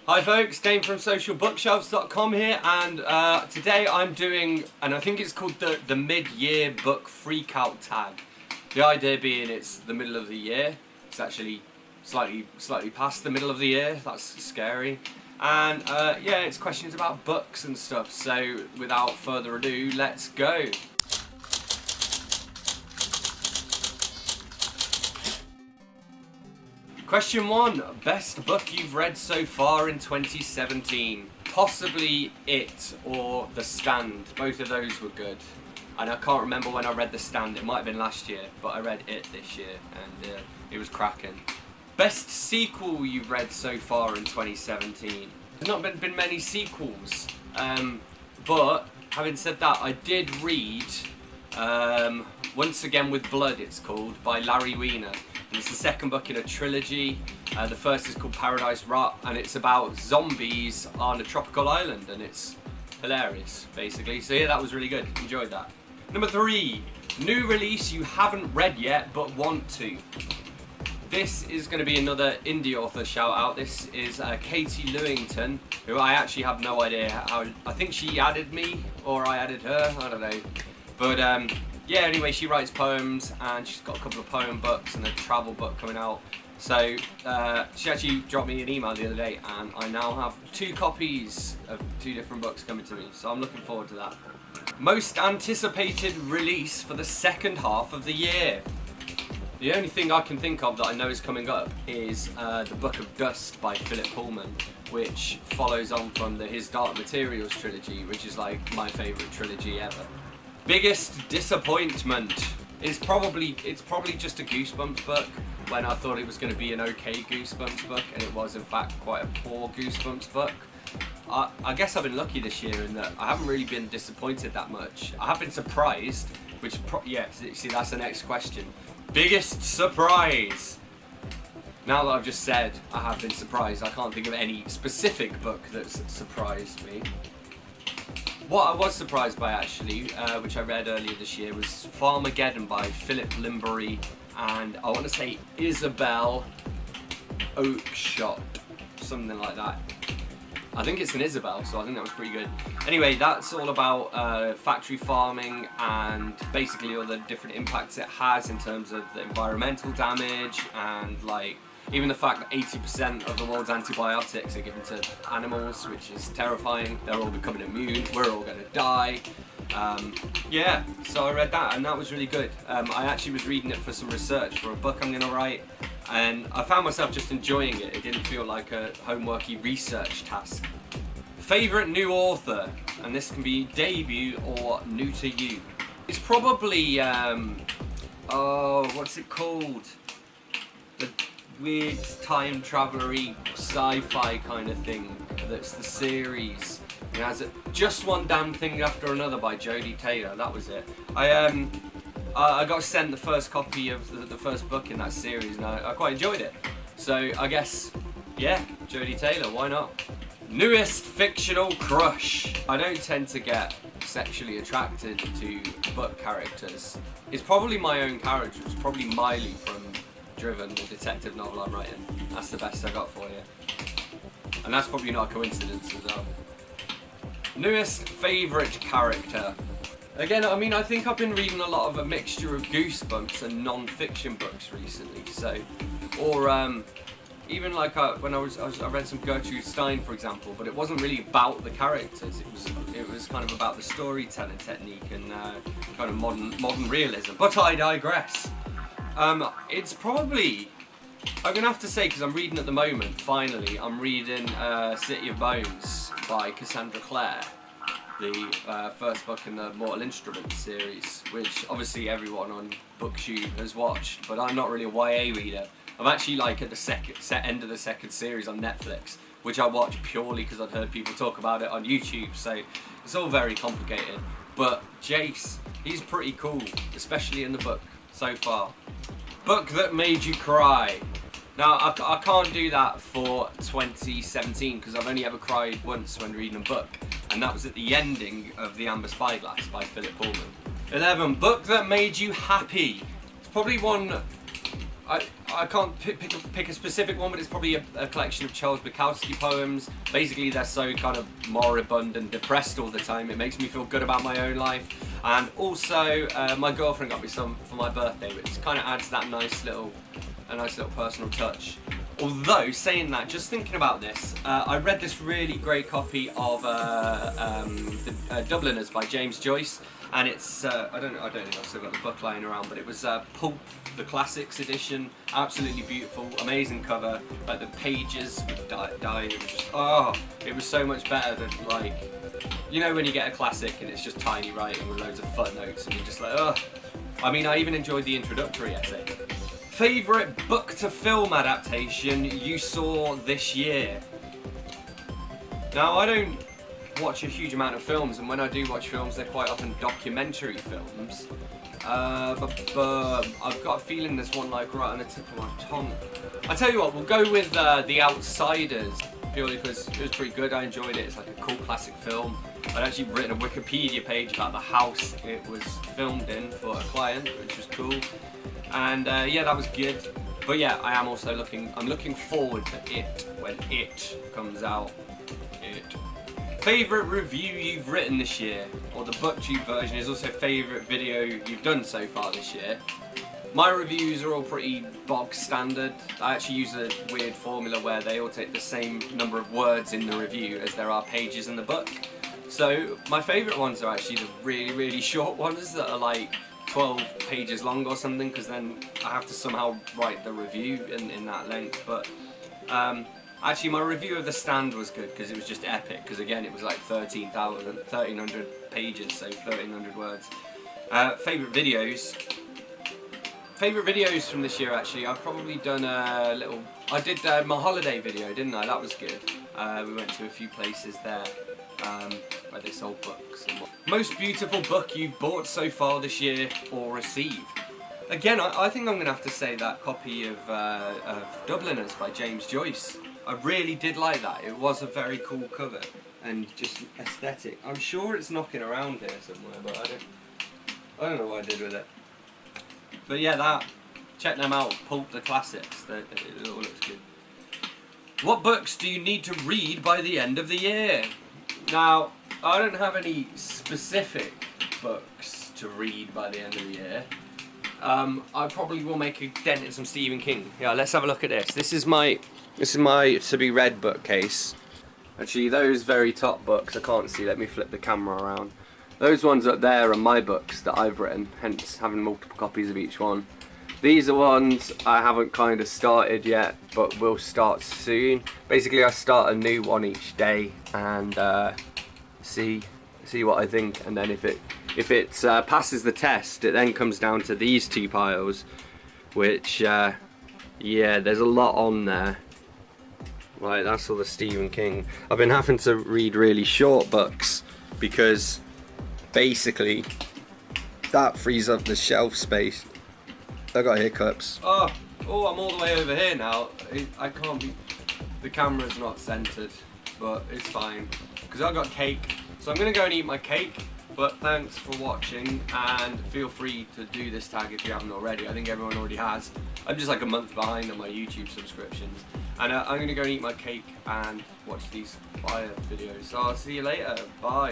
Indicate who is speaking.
Speaker 1: Hi folks, Dane from SocialBookshelves.com here, and today I'm doing, and I think it's called the mid-year book Freakout tag. The idea being it's the middle of the year. It's actually slightly past the middle of the year. That's scary. And yeah, it's questions about books and stuff. So without further ado, let's go. Question 1. Best book you've read so far in 2017? Possibly It or The Stand. Both of those were good. And I can't remember when I read The Stand. It might have been last year, but I read It this year and it was cracking. Best sequel you've read so far in 2017? There's not been many sequels. But having said that, I did read Once Again with Blood, it's called, by Larry Weiner. And it's the second book in a trilogy. The first is called Paradise Rot, and it's about zombies on a tropical island, and it's hilarious, basically. So yeah, that was really good. Enjoyed that. Number 3, new release you haven't read yet but want to. This is going to be another indie author shout out. This is Katie Lewington, who I actually have no idea how. I think she added me or I added her. I don't know. But yeah, anyway, she writes poems and she's got a couple of poem books and a travel book coming out. So she actually dropped me an email the other day and I now have 2 copies of 2 different books coming to me. So I'm looking forward to that. Most anticipated release for the second half of the year. The only thing I can think of that I know is coming up is the Book of Dust by Philip Pullman, which follows on from the His Dark Materials trilogy, which is like my favourite trilogy ever. Biggest disappointment is probably just a Goosebumps book, when I thought it was going to be an okay Goosebumps book, and it was in fact quite a poor Goosebumps book. I guess I've been lucky this year in that I haven't really been disappointed that much. I have been surprised, which yeah, see that's the next question. Biggest surprise. Now that I've just said I have been surprised, I can't think of any specific book that's surprised me. What I was surprised by actually, which I read earlier this year, was Farmageddon by Philip Limbury and I want to say Isabel Oakeshott, something like that. I think it's an Isabel, so I think that was pretty good. Anyway, that's all about factory farming and basically all the different impacts it has in terms of the environmental damage and like even the fact that 80% of the world's antibiotics are given to animals, which is terrifying. They're all becoming immune. We're all going to die. Yeah, so I read that and that was really good. I actually was reading it for some research for a book I'm going to write, and I found myself just enjoying it. It didn't feel like a homeworky research task. Favourite new author, and this can be debut or new to you. It's probably, what's it called? The weird time traveler-y sci-fi kind of thing that's the series. It has Just One Damn Thing After Another by Jodie Taylor. That was it. I got sent the first copy of the first book in that series and I quite enjoyed it. So I guess, yeah, Jodie Taylor, why not? Newest fictional crush. I don't tend to get sexually attracted to book characters. It's probably my own character. It's probably Miley from Driven, the detective novel I'm writing. That's the best I got for you. And that's probably not a coincidence as well. Newest favourite character. Again, I mean, I think I've been reading a lot of a mixture of Goosebumps and non-fiction books recently. So, or even like when I read some Gertrude Stein, for example, but it wasn't really about the characters. It was kind of about the storytelling technique and kind of modern realism. But I digress. It's probably, I'm gonna have to say, because I'm reading at the moment. Finally, I'm reading City of Bones by Cassandra Clare, the first book in the Mortal Instruments series, which obviously everyone on Booktube has watched, but I'm not really a YA reader. I'm actually like at the end of the second series on Netflix, which I watched purely because I'd heard people talk about it on YouTube, so it's all very complicated. But Jace, he's pretty cool, especially in the book so far. Book that made you cry. Now, I can't do that for 2017 because I've only ever cried once when reading a book, and that was at the ending of The Amber Spyglass by Philip Pullman. 11. Book that made you happy. It's probably one I can't pick a specific one, but it's probably a collection of Charles Bukowski poems. Basically, they're so kind of moribund and depressed all the time, it makes me feel good about my own life. And also, my girlfriend got me some for my birthday, which kind of adds that nice little personal touch. Although, saying that, just thinking about this, I read this really great copy of the Dubliners by James Joyce, and it's, I don't think I've still got the book lying around, but it was Pulp, the Classics edition, absolutely beautiful, amazing cover, like the pages would die, it was just, oh, it was so much better than, like, you know when you get a classic and it's just tiny writing with loads of footnotes and you're just like, oh. I mean, I even enjoyed the introductory essay. Favourite book to film adaptation you saw this year? Now, I don't watch a huge amount of films, and when I do watch films, they're quite often documentary films. But I've got a feeling there's one like right on the tip of my tongue. I tell you what, we'll go with The Outsiders, purely because it was pretty good. I enjoyed it. It's like a cool classic film. I'd actually written a Wikipedia page about the house it was filmed in for a client, which was cool. And yeah, that was good. But yeah, I am also I'm looking forward to it when it comes out. Favourite review you've written this year, or the Booktube version is also favourite video you've done so far this year. My reviews are all pretty bog standard. I actually use a weird formula where they all take the same number of words in the review as there are pages in the book. So my favourite ones are actually the really, really short ones that are like 12 pages long or something, because then I have to somehow write the review in that length. But actually my review of The Stand was good because it was just epic, because again it was like 1300 pages, so 1300 words. Favourite videos from this year, actually, I've probably done a little, I did my holiday video, didn't I? That was good. We went to a few places there where they sold books and what. Most beautiful book you've bought so far this year or received? Again, I think I'm going to have to say that copy of Dubliners by James Joyce. I really did like that. It was a very cool cover and just aesthetic. I'm sure it's knocking around here somewhere, but I don't know what I did with it. But yeah, check them out, Pulp the Classics, it all looks good. What books do you need to read by the end of the year? Now, I don't have any specific books to read by the end of the year. I probably will make a dent in some Stephen King. Yeah, let's have a look at this. This is my to be read bookcase. Actually, those very top books, I can't see, let me flip the camera around. Those ones up there are my books that I've written, hence having multiple copies of each one. These are ones I haven't kind of started yet, but will start soon. Basically, I start a new one each day and see what I think, and then if it passes the test, it then comes down to these two piles, which yeah, there's a lot on there. Right, that's all the Stephen King. I've been having to read really short books because basically that frees up the shelf space. I got hiccups. Oh, I'm all the way over here now. I can't be, the camera's not centered, but it's fine because I've got cake. So I'm gonna go and eat my cake, but thanks for watching, and feel free to do this tag if you haven't already. I think everyone already has. I'm just like a month behind on my YouTube subscriptions. And I'm gonna go and eat my cake and watch these fire videos. So I'll see you later, bye.